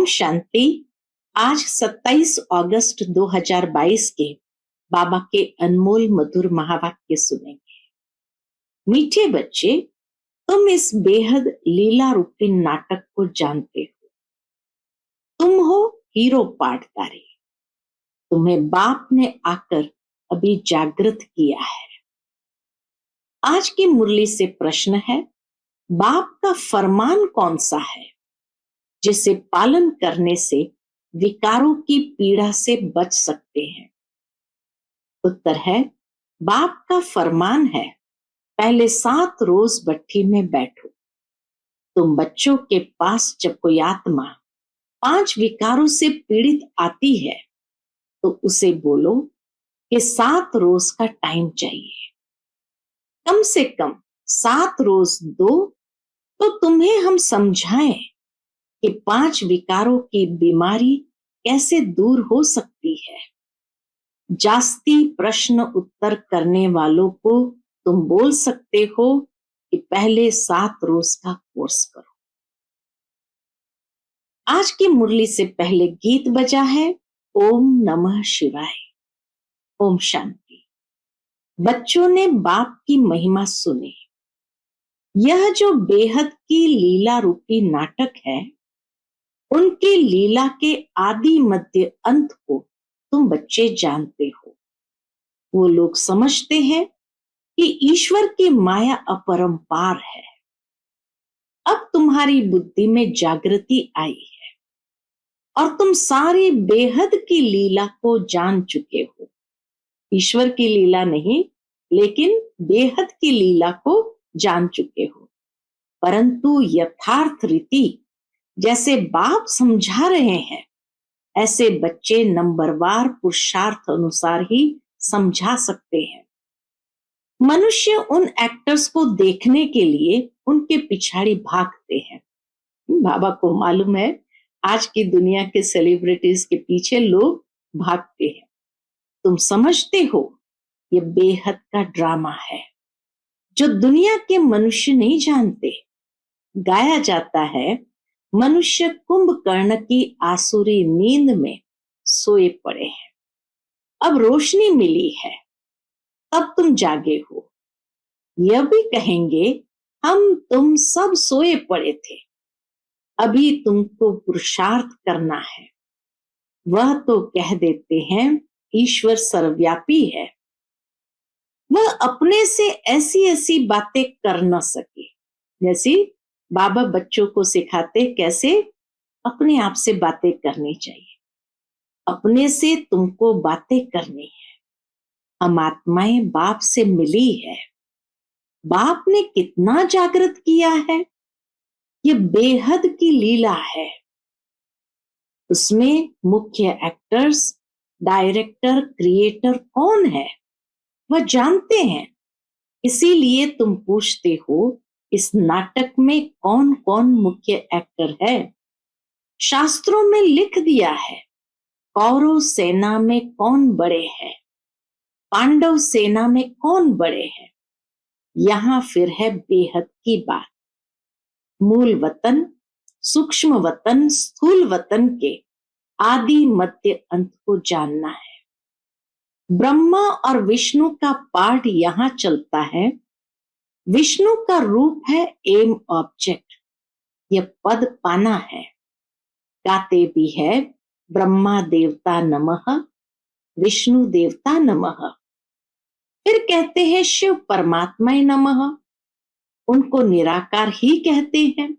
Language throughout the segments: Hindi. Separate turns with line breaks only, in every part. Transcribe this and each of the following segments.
शांति। आज 27 अगस्त 2022 के बाबा के अनमोल मधुर महावाक्य सुनेंगे। मीठे बच्चे, तुम इस बेहद लीला रूपी नाटक को जानते हो। तुम हो हीरो पाठधारी। तुम्हें बाप ने आकर अभी जागृत किया है। आज की मुरली से प्रश्न है, बाप का फरमान कौन सा है जिसे पालन करने से विकारों की पीड़ा से बच सकते हैं? उत्तर है, बाप का फरमान है, पहले 7 रोज भट्ठी में बैठो। तुम बच्चों के पास जब कोई आत्मा 5 विकारों से पीड़ित आती है तो उसे बोलो कि 7 रोज का टाइम चाहिए। कम से कम 7 रोज दो तो तुम्हें हम समझाएं कि 5 विकारों की बीमारी कैसे दूर हो सकती है। जास्ती प्रश्न उत्तर करने वालों को तुम बोल सकते हो कि पहले 7 रोज का कोर्स करो। आज की मुरली से पहले गीत बजा है, ओम नमः शिवाय। ओम शांति। बच्चों ने बाप की महिमा सुनी। यह जो बेहद की लीला रूपी नाटक है, उनकी लीला के आदि मध्य अंत को तुम बच्चे जानते हो। वो लोग समझते हैं कि ईश्वर की माया अपरंपार है। अब तुम्हारी बुद्धि में जागृति आई है और तुम सारी बेहद की लीला को जान चुके हो। ईश्वर की लीला नहीं, लेकिन बेहद की लीला को जान चुके हो। परंतु यथार्थ रीति जैसे बाप समझा रहे हैं, ऐसे बच्चे नंबरवार पुरुषार्थ अनुसार ही समझा सकते हैं। मनुष्य उन एक्टर्स को देखने के लिए उनके पिछाड़ी भागते हैं। बाबा को मालूम है, आज की दुनिया के सेलिब्रिटीज के पीछे लोग भागते हैं। तुम समझते हो, ये बेहद का ड्रामा है जो दुनिया के मनुष्य नहीं जानते। गाया जाता है, मनुष्य कुंभकर्ण की आसुरी नींद में सोए पड़े हैं। अब रोशनी मिली है, तब तुम जागे हो। यह भी कहेंगे, हम तुम सब सोए पड़े थे, अभी तुमको पुरुषार्थ करना है। वह तो कह देते हैं, ईश्वर सर्वव्यापी है। वह अपने से ऐसी ऐसी बातें कर न सके। जैसी बाबा बच्चों को सिखाते कैसे अपने आप से बातें करनी चाहिए। अपने से तुमको बातें करनी है। हम आत्माएं बाप से मिली है। बाप ने कितना जागृत किया है। ये बेहद की लीला है। उसमें मुख्य एक्टर्स, डायरेक्टर, क्रिएटर कौन है, वह जानते हैं। इसीलिए तुम पूछते हो, इस नाटक में कौन कौन मुख्य एक्टर है? शास्त्रों में लिख दिया है, कौरव सेना में कौन बड़े हैं, पांडव सेना में कौन बड़े हैं। यहां फिर है बेहद की बात। मूल वतन, सूक्ष्म वतन, स्थूल वतन के आदि मध्य अंत को जानना है। ब्रह्मा और विष्णु का पाठ यहां चलता है। विष्णु का रूप है एम ऑब्जेक्ट, यह पद पाना है। गाते भी है, ब्रह्मा देवता नमः, विष्णु देवता नमः। फिर कहते हैं शिव परमात्मा नमः, उनको निराकार ही कहते हैं।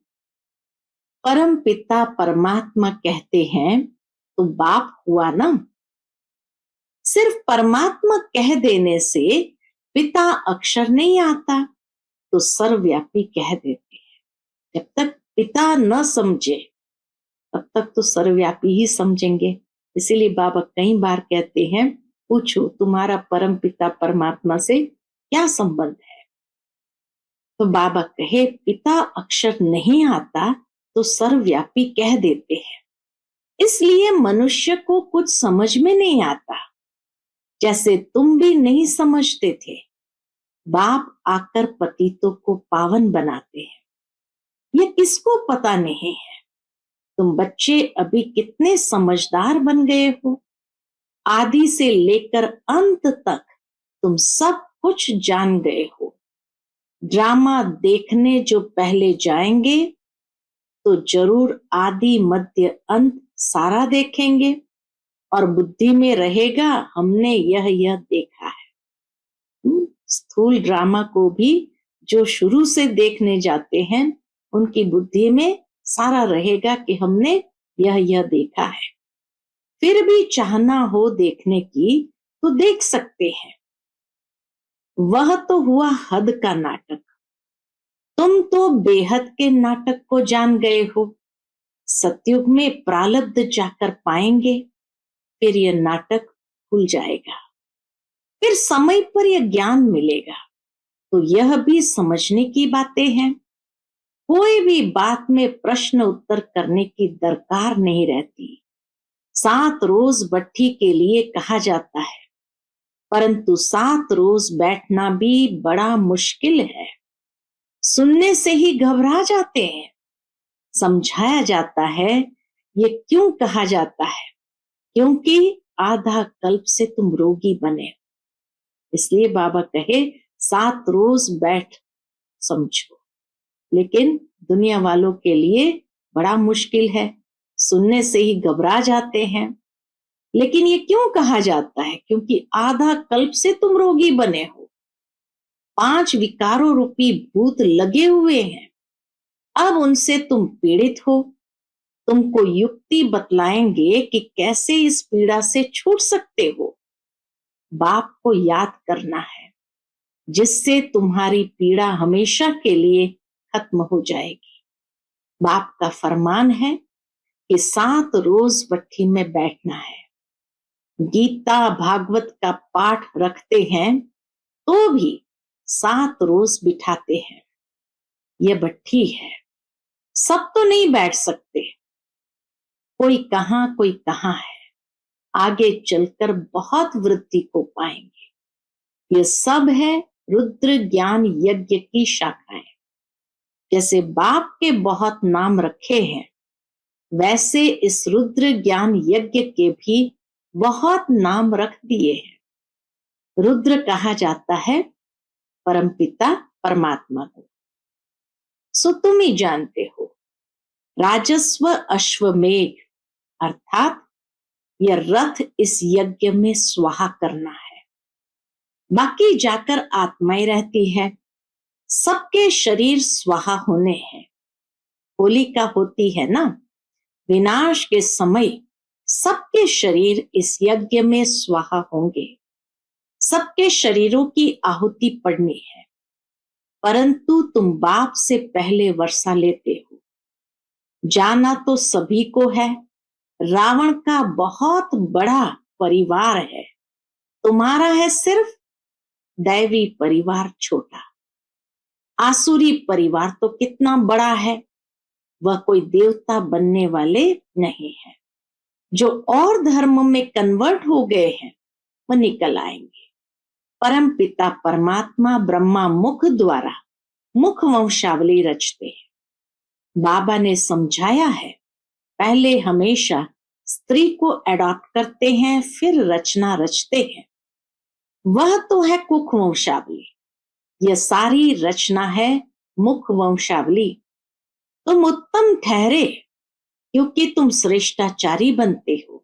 परम पिता परमात्मा कहते हैं तो बाप हुआ ना। सिर्फ परमात्मा कह देने से पिता अक्षर नहीं आता, तो सर्वव्यापी कह देते हैं। जब तक पिता न समझे तब तक तो सर्वव्यापी ही समझेंगे। इसीलिए बाबा कई बार कहते हैं, पूछो तुम्हारा परम पिता परमात्मा से क्या संबंध है। तो बाबा कहे, पिता अक्षर नहीं आता तो सर्वव्यापी कह देते हैं। इसलिए मनुष्य को कुछ समझ में नहीं आता, जैसे तुम भी नहीं समझते थे। बाप आकर पतितों को पावन बनाते हैं, ये किसको पता नहीं है। तुम बच्चे अभी कितने समझदार बन गए हो। आदि से लेकर अंत तक तुम सब कुछ जान गए हो। ड्रामा देखने जो पहले जाएंगे तो जरूर आदि मध्य अंत सारा देखेंगे और बुद्धि में रहेगा हमने यह देखा है। स्थूल ड्रामा को भी जो शुरू से देखने जाते हैं उनकी बुद्धि में सारा रहेगा कि हमने यह देखा है। फिर भी चाहना हो देखने की तो देख सकते हैं। वह तो हुआ हद का नाटक। तुम तो बेहद के नाटक को जान गए हो। सतयुग में प्रारब्ध जाकर पाएंगे, फिर यह नाटक खुल जाएगा। फिर समय पर यह ज्ञान मिलेगा। तो यह भी समझने की बातें हैं। कोई भी बात में प्रश्न उत्तर करने की दरकार नहीं रहती। 7 रोज भट्ठी के लिए कहा जाता है, परंतु 7 रोज बैठना भी बड़ा मुश्किल है। सुनने से ही घबरा जाते हैं। समझाया जाता है ये क्यों कहा जाता है, क्योंकि आधा कल्प से तुम रोगी बने। इसलिए बाबा कहे 7 रोज बैठ समझो। लेकिन दुनिया वालों के लिए बड़ा मुश्किल है, सुनने से ही घबरा जाते हैं। लेकिन ये क्यों कहा जाता है, क्योंकि आधा कल्प से तुम रोगी बने हो। 5 विकारों रूपी भूत लगे हुए हैं। अब उनसे तुम पीड़ित हो। तुमको युक्ति बतलाएंगे कि कैसे इस पीड़ा से छूट सकते हो। बाप को याद करना है, जिससे तुम्हारी पीड़ा हमेशा के लिए खत्म हो जाएगी। बाप का फरमान है कि 7 रोज भट्ठी में बैठना है। गीता भागवत का पाठ रखते हैं तो भी 7 रोज बिठाते हैं। यह भट्ठी है, सब तो नहीं बैठ सकते। कोई कहाँ है। आगे चलकर बहुत वृद्धि को पाएंगे। ये सब है रुद्र ज्ञान यज्ञ की शाखाएं। जैसे बाप के बहुत नाम रखे हैं, वैसे इस रुद्र ज्ञान यज्ञ के भी बहुत नाम रख दिए हैं। रुद्र कहा जाता है परमपिता परमात्मा को। सो तुम ही जानते हो। राजस्व अश्वमेघ अर्थात यह रथ इस यज्ञ में स्वाहा करना है। बाकी जाकर आत्माएं रहती है। सबके शरीर स्वाहा होने हैं। होलिका होती है ना, विनाश के समय सबके शरीर इस यज्ञ में स्वाहा होंगे। सबके शरीरों की आहुति पड़नी है। परंतु तुम बाप से पहले वर्षा लेते हो। जाना तो सभी को है, रावण का बहुत बड़ा परिवार है। तुम्हारा है सिर्फ दैवी परिवार छोटा। आसुरी परिवार तो कितना बड़ा है। वह कोई देवता बनने वाले नहीं है। जो और धर्म में कन्वर्ट हो गए हैं वह निकल आएंगे। परम पिता परमात्मा ब्रह्मा मुख द्वारा मुख वंशावली रचते हैं। बाबा ने समझाया है, पहले हमेशा स्त्री को अडॉप्ट करते हैं, फिर रचना रचते हैं। वह तो है कुख वंशावली। यह सारी रचना है मुख वंशावली। तुम उत्तम ठहरे क्योंकि तुम श्रेष्ठाचारी बनते हो।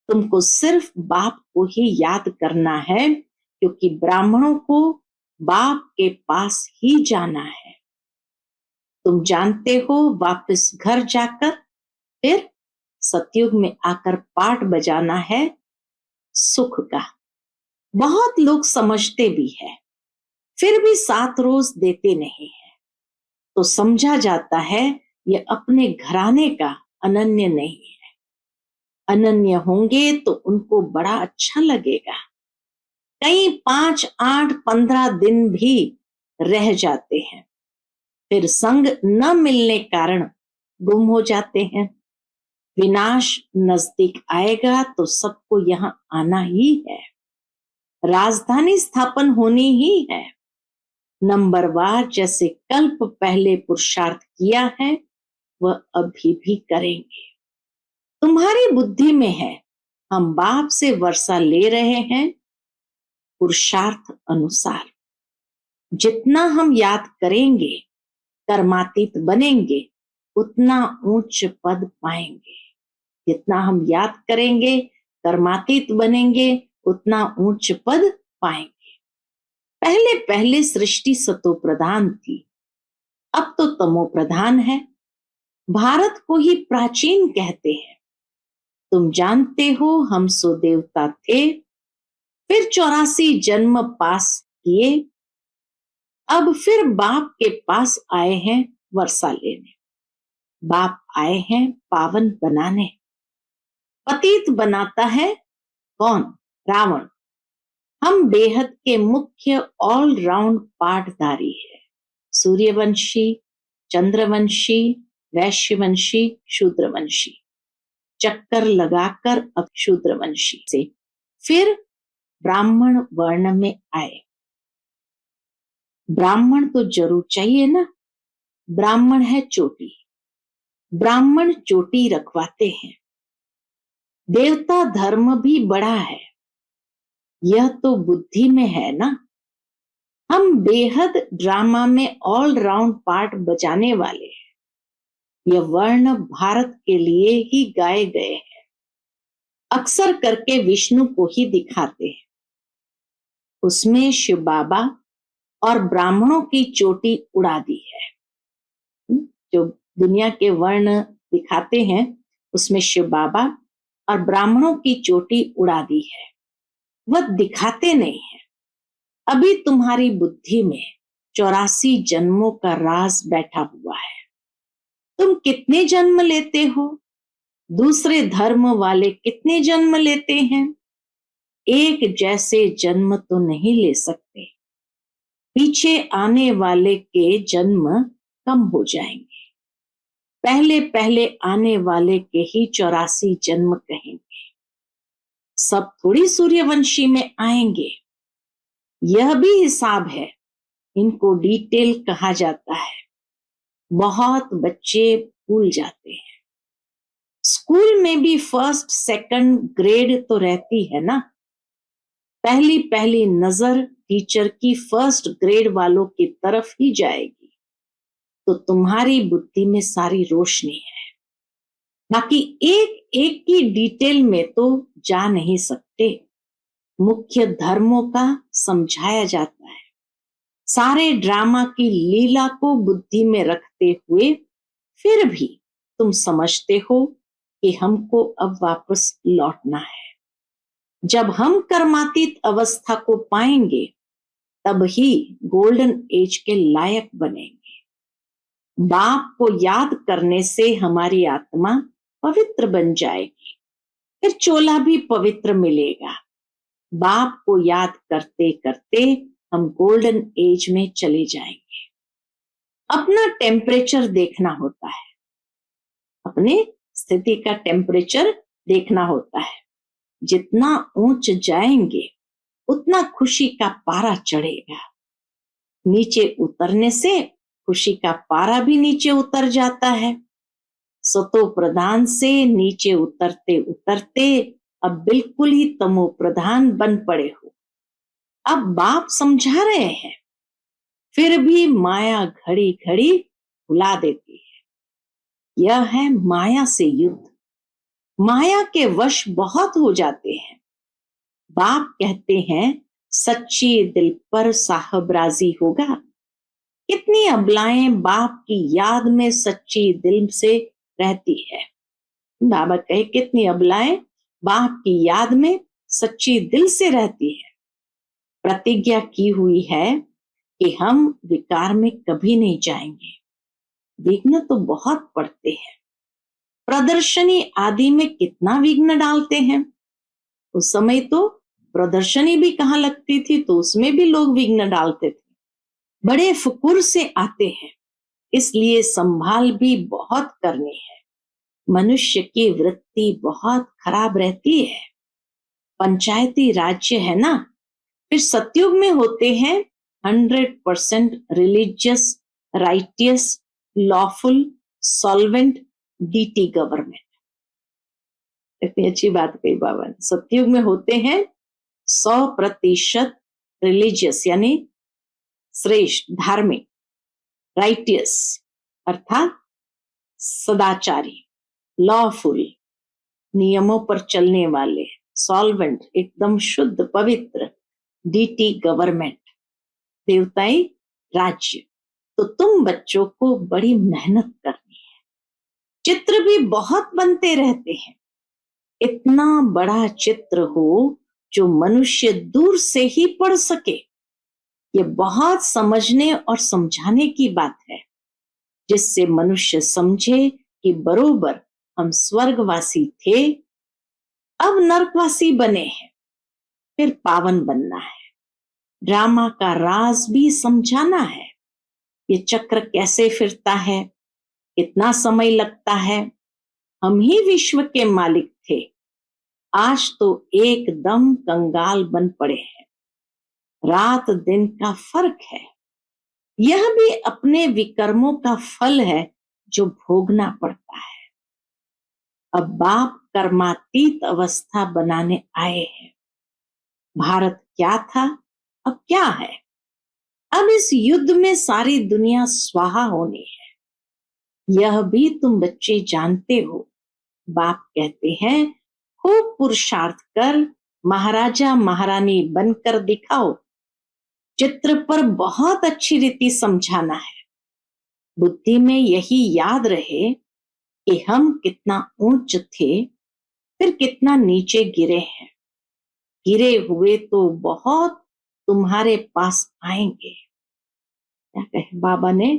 तुमको सिर्फ बाप को ही याद करना है, क्योंकि ब्राह्मणों को बाप के पास ही जाना है। तुम जानते हो, वापस घर जाकर फिर सतयुग में आकर पाठ बजाना है सुख का। बहुत लोग समझते भी है, फिर भी 7 रोज देते नहीं है। तो समझा जाता है ये अपने घराने का अनन्य नहीं है। अनन्य होंगे तो उनको बड़ा अच्छा लगेगा। कई 5, 8, 15 दिन भी रह जाते हैं, फिर संग न मिलने कारण गुम हो जाते हैं। विनाश नजदीक आएगा तो सबको यहाँ आना ही है। राजधानी स्थापन होनी ही है। नंबरवार जैसे कल्प पहले पुरुषार्थ किया है, वह अभी भी करेंगे। तुम्हारी बुद्धि में है, हम बाप से वर्षा ले रहे हैं पुरुषार्थ अनुसार। जितना हम याद करेंगे, कर्मातीत बनेंगे, उतना उच्च पद पाएंगे। जितना हम याद करेंगे, कर्मातीत बनेंगे, उतना उच्च पद पाएंगे। पहले पहले सृष्टि सतो प्रधान थी, अब तो तमो प्रधान है। भारत को ही प्राचीन कहते हैं। तुम जानते हो हम सो देवता थे, फिर 84 जन्म पास किए, अब फिर बाप के पास आए हैं वर्षा लेने। बाप आए हैं पावन बनाने। पतित बनाता है कौन? रावण। हम बेहद के मुख्य ऑलराउंड पाठधारी है। सूर्यवंशी, चंद्रवंशी, वैश्यवंशी, शूद्रवंशी। चक्कर लगाकर अब शूद्रवंशी से फिर ब्राह्मण वर्ण में आए। ब्राह्मण तो जरूर चाहिए ना। ब्राह्मण है चोटी। ब्राह्मण चोटी रखवाते हैं। देवता धर्म भी बड़ा है, यह तो बुद्धि में है ना। हम बेहद ड्रामा में ऑलराउंड पार्ट बजाने वाले हैं। यह वर्ण भारत के लिए ही गाए गए हैं। अक्सर करके विष्णु को ही दिखाते हैं। उसमें शिव बाबा और ब्राह्मणों की चोटी उड़ा दी है। जो दुनिया के वर्ण दिखाते हैं, उसमें शिव बाबा और ब्राह्मणों की चोटी उड़ा दी है। वह दिखाते नहीं है। अभी तुम्हारी बुद्धि में 84 जन्मों का राज बैठा हुआ है। तुम कितने जन्म लेते हो? दूसरे धर्म वाले कितने जन्म लेते हैं? एक जैसे जन्म तो नहीं ले सकते। पीछे आने वाले के जन्म कम हो जाएंगे। पहले पहले आने वाले के ही 84 जन्म कहेंगे। सब थोड़ी सूर्यवंशी में आएंगे। यह भी हिसाब है। इनको डिटेल कहा जाता है। बहुत बच्चे भूल जाते हैं। स्कूल में भी फर्स्ट सेकंड ग्रेड तो रहती है ना। पहली पहली नजर टीचर की फर्स्ट ग्रेड वालों की तरफ ही जाएगी, तो तुम्हारी बुद्धि में सारी रोशनी है। बाकी एक एक की डिटेल में तो जा नहीं सकते। मुख्य धर्मों का समझाया जाता है। सारे ड्रामा की लीला को बुद्धि में रखते हुए फिर भी तुम समझते हो कि हमको अब वापस लौटना है। जब हम कर्मातीत अवस्था को पाएंगे, तब ही गोल्डन एज के लायक बनेंगे। बाप को याद करने से हमारी आत्मा पवित्र बन जाएगी। फिर चोला भी पवित्र मिलेगा। बाप को याद करते करते हम गोल्डन एज में चले जाएंगे। अपना टेम्परेचर देखना होता है। अपने स्थिति का टेम्परेचर देखना होता है। जितना ऊंच जाएंगे, उतना खुशी का पारा चढ़ेगा। नीचे उतरने से खुशी का पारा भी नीचे उतर जाता है। सतो प्रधान से नीचे उतरते उतरते अब बिल्कुल ही तमो प्रधान बन पड़े हो। अब बाप समझा रहे हैं, फिर भी माया घड़ी घड़ी भुला देती है। यह है माया से युद्ध। माया के वश बहुत हो जाते हैं। बाप कहते हैं सच्ची दिल पर साहबराजी होगा। कितनी अबलाएं बाप की याद में सच्ची दिल से रहती है। बाबा कहे कितनी अबलाएं बाप की याद में सच्ची दिल से रहती है। प्रतिज्ञा की हुई है कि हम विकार में कभी नहीं जाएंगे। विघ्न तो बहुत पड़ते हैं। प्रदर्शनी आदि में कितना विघ्न डालते हैं। उस समय तो प्रदर्शनी भी कहाँ लगती थी, तो उसमें भी लोग विघ्न डालते थे। बड़े फुकुर से आते हैं, इसलिए संभाल भी बहुत करनी है। मनुष्य की वृत्ति बहुत खराब रहती है। पंचायती राज्य है ना। फिर सतयुग में होते हैं 100% religious, righteous, lawful, solvent DT government. इतनी अच्छी बात कही बाबा ने। सतयुग में होते हैं 100% रिलीजियस यानी श्रेष्ठ, धार्मिक, राइटियस अर्थात सदाचारी, लॉफुल, नियमों पर चलने वाले, सॉल्वेंट एकदम शुद्ध पवित्र, डीटी गवर्नमेंट देवताई राज्य। तो तुम बच्चों को बड़ी मेहनत करनी है। चित्र भी बहुत बनते रहते हैं। इतना बड़ा चित्र हो जो मनुष्य दूर से ही पढ़ सके, ये बहुत समझने और समझाने की बात है, जिससे मनुष्य समझे कि बरोबर हम स्वर्गवासी थे, अब नरकवासी बने हैं, फिर पावन बनना है। ड्रामा का राज भी समझाना है। ये चक्र कैसे फिरता है, कितना समय लगता है। हम ही विश्व के मालिक थे, आज तो एकदम कंगाल बन पड़े हैं। रात दिन का फर्क है। यह भी अपने विकर्मों का फल है जो भोगना पड़ता है। अब बाप कर्मातीत अवस्था बनाने आए हैं। भारत क्या था, अब क्या है। अब इस युद्ध में सारी दुनिया स्वाहा होनी है। यह भी तुम बच्चे जानते हो। बाप कहते हैं खूब पुरुषार्थ कर महाराजा महारानी बनकर दिखाओ। चित्र पर बहुत अच्छी रीति समझाना है। बुद्धि में यही याद रहे कि हम कितना ऊंच थे, फिर कितना नीचे गिरे हैं। गिरे हुए तो बहुत तुम्हारे पास आएंगे। क्या कहे बाबा ने,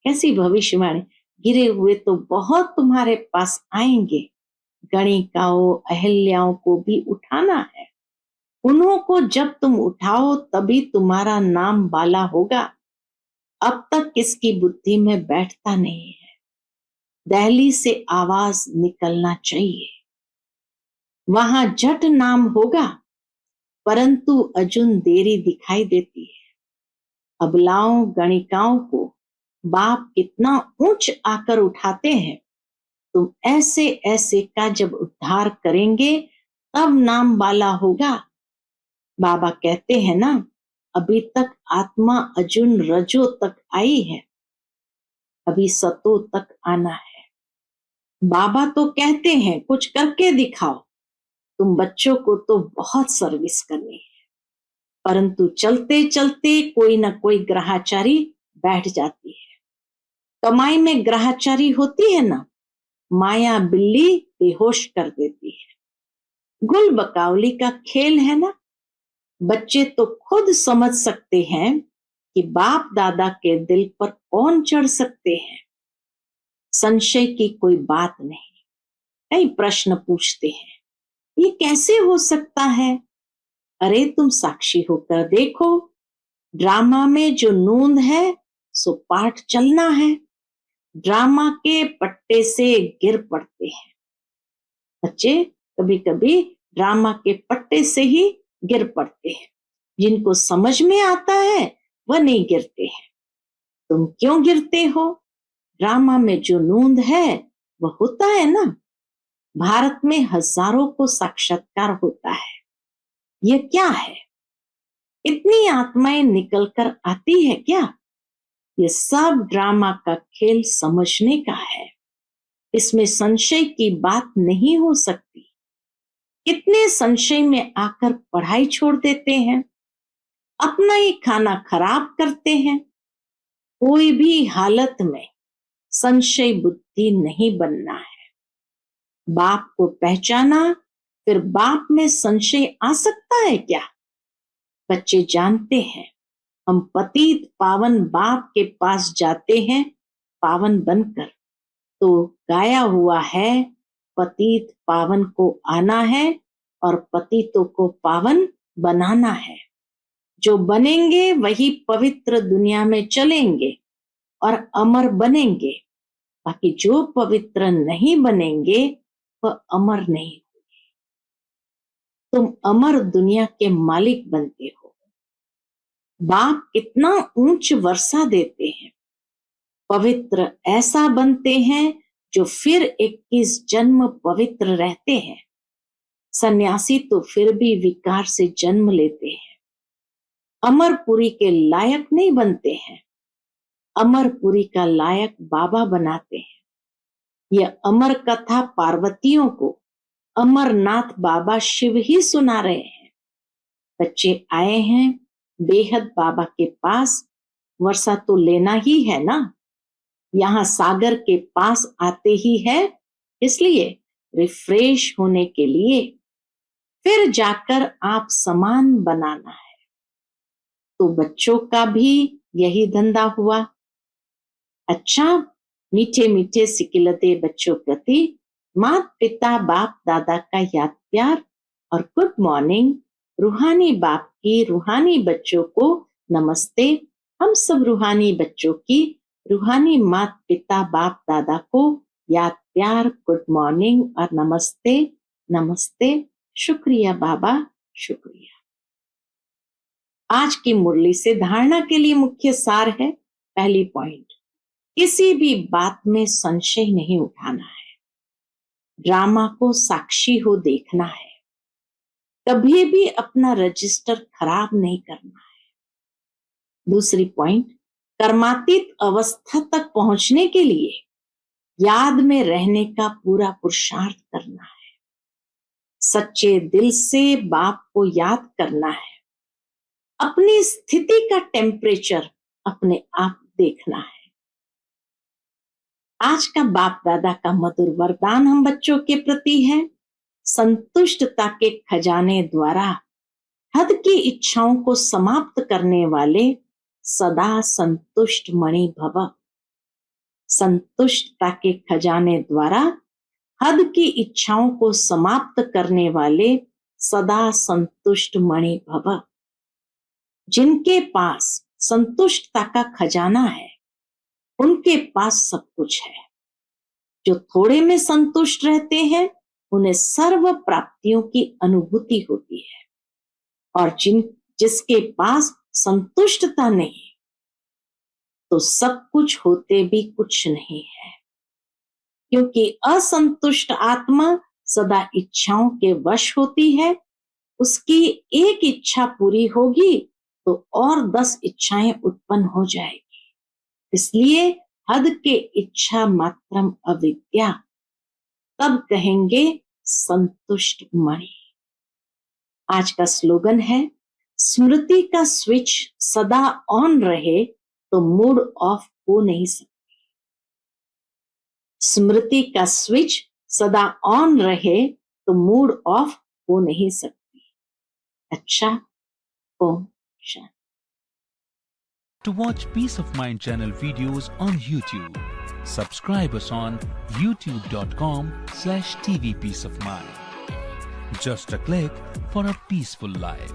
कैसी भविष्यवाणी। गिरे हुए तो बहुत तुम्हारे पास आएंगे। गणिकाओं अहल्याओं को भी उठाना है। उन्हों को जब तुम उठाओ तभी तुम्हारा नाम बाला होगा। अब तक किसकी बुद्धि में बैठता नहीं है। दहली से आवाज निकलना चाहिए, वहां झट नाम होगा, परंतु अजुन देरी दिखाई देती है। अबलाओं गणिकाओं को बाप कितना ऊंच आकर उठाते हैं। तुम ऐसे ऐसे का जब उद्धार करेंगे तब नाम बाला होगा। बाबा कहते हैं ना, अभी तक आत्मा अजुन रजो तक आई है, अभी सतो तक आना है। बाबा तो कहते हैं कुछ करके दिखाओ। तुम बच्चों को तो बहुत सर्विस करनी है, परंतु चलते चलते कोई ना कोई ग्रहाचारी बैठ जाती है। कमाई में ग्रहाचारी होती है ना, माया बिल्ली बेहोश कर देती है। गुल बकावली का खेल है ना। बच्चे तो खुद समझ सकते हैं कि बाप दादा के दिल पर कौन चढ़ सकते हैं। संशय की कोई बात नहीं। कई प्रश्न पूछते हैं, ये कैसे हो सकता है। अरे तुम साक्षी होकर देखो। ड्रामा में जो नूंद है सो पाठ चलना है। ड्रामा के पट्टे से गिर पड़ते हैं बच्चे। कभी कभी ड्रामा के पट्टे से ही गिर पड़ते हैं। जिनको समझ में आता है वह नहीं गिरते हैं। तुम क्यों गिरते हो। ड्रामा में जो नूंद है वह होता है ना। भारत में हजारों को साक्षात्कार होता है। यह क्या है, इतनी आत्माएं निकलकर आती है क्या। यह सब ड्रामा का खेल समझने का है। इसमें संशय की बात नहीं हो सकती। कितने संशय में आकर पढ़ाई छोड़ देते हैं, अपना ही खाना खराब करते हैं। कोई भी हालत में संशय बुद्धि नहीं बनना है। बाप को पहचाना, फिर बाप में संशय आ सकता है क्या। बच्चे जानते हैं हम पतित पावन बाप के पास जाते हैं पावन बनकर। तो गाया हुआ है पतित पावन को आना है और पतितों को पावन बनाना है। जो बनेंगे वही पवित्र दुनिया में चलेंगे और अमर बनेंगे। बाकी जो पवित्र नहीं बनेंगे वह अमर नहीं। तुम अमर दुनिया के मालिक बनते हो। बाप कितना ऊंच वर्षा देते हैं, पवित्र ऐसा बनते हैं जो फिर 21 जन्म पवित्र रहते हैं। सन्यासी तो फिर भी विकार से जन्म लेते हैं, अमरपुरी के लायक नहीं बनते हैं। अमरपुरी का लायक बाबा बनाते हैं। यह अमर कथा पार्वतियों को अमरनाथ बाबा शिव ही सुना रहे हैं। बच्चे आए हैं बेहद बाबा के पास, वर्षा तो लेना ही है ना। यहाँ सागर के पास आते ही है, इसलिए रिफ्रेश होने के लिए फिर जाकर आप सामान बनाना है। तो बच्चों का भी यही धंधा हुआ। अच्छा, मीठे मीठे सिकिलते बच्चों प्रति माता पिता बाप दादा का याद प्यार और गुड मॉर्निंग। रूहानी बाप की रूहानी बच्चों को नमस्ते। हम सब रूहानी बच्चों की रूहानी माता पिता बाप दादा को याद प्यार, गुड मॉर्निंग और नमस्ते। नमस्ते, शुक्रिया बाबा, शुक्रिया। आज की मुरली से धारणा के लिए मुख्य सार है। पहली पॉइंट, किसी भी बात में संशय नहीं उठाना है। ड्रामा को साक्षी हो देखना है। कभी भी अपना रजिस्टर खराब नहीं करना है। दूसरी पॉइंट, कर्मातीत अवस्था तक पहुंचने के लिए याद में रहने का पूरा पुरुषार्थ करना है। सच्चे दिल से बाप को याद करना है। अपनी स्थिति का टेम्परेचर अपने आप देखना है। आज का बाप दादा का मधुर वरदान हम बच्चों के प्रति है। संतुष्टता के खजाने द्वारा हद की इच्छाओं को समाप्त करने वाले सदा संतुष्ट मणि भव। संतुष्टता के खजाने द्वारा हद की इच्छाओं को समाप्त करने वाले सदा संतुष्ट मणि भव। जिनके पास संतुष्टता का खजाना है उनके पास सब कुछ है। जो थोड़े में संतुष्ट रहते हैं उन्हें सर्व प्राप्तियों की अनुभूति होती है, और जिसके पास संतुष्टता नहीं तो सब कुछ होते भी कुछ नहीं है। क्योंकि असंतुष्ट आत्मा सदा इच्छाओं के वश होती है। उसकी एक इच्छा पूरी होगी तो और 10 इच्छाएं उत्पन्न हो जाएगी। इसलिए हद के इच्छा मात्रम अविद्या, तब कहेंगे संतुष्ट मणि। आज का स्लोगन है, स्मृति का स्विच सदा ऑन रहे तो मूड ऑफ हो नहीं सकती। स्मृति का स्विच सदा ऑन रहे तो मूड ऑफ हो नहीं सकती। अच्छा, Om Shanti.
To watch Peace of Mind channel videos on YouTube, subscribe us on youtube.com/tvpeaceofmind. Just a click for a peaceful life.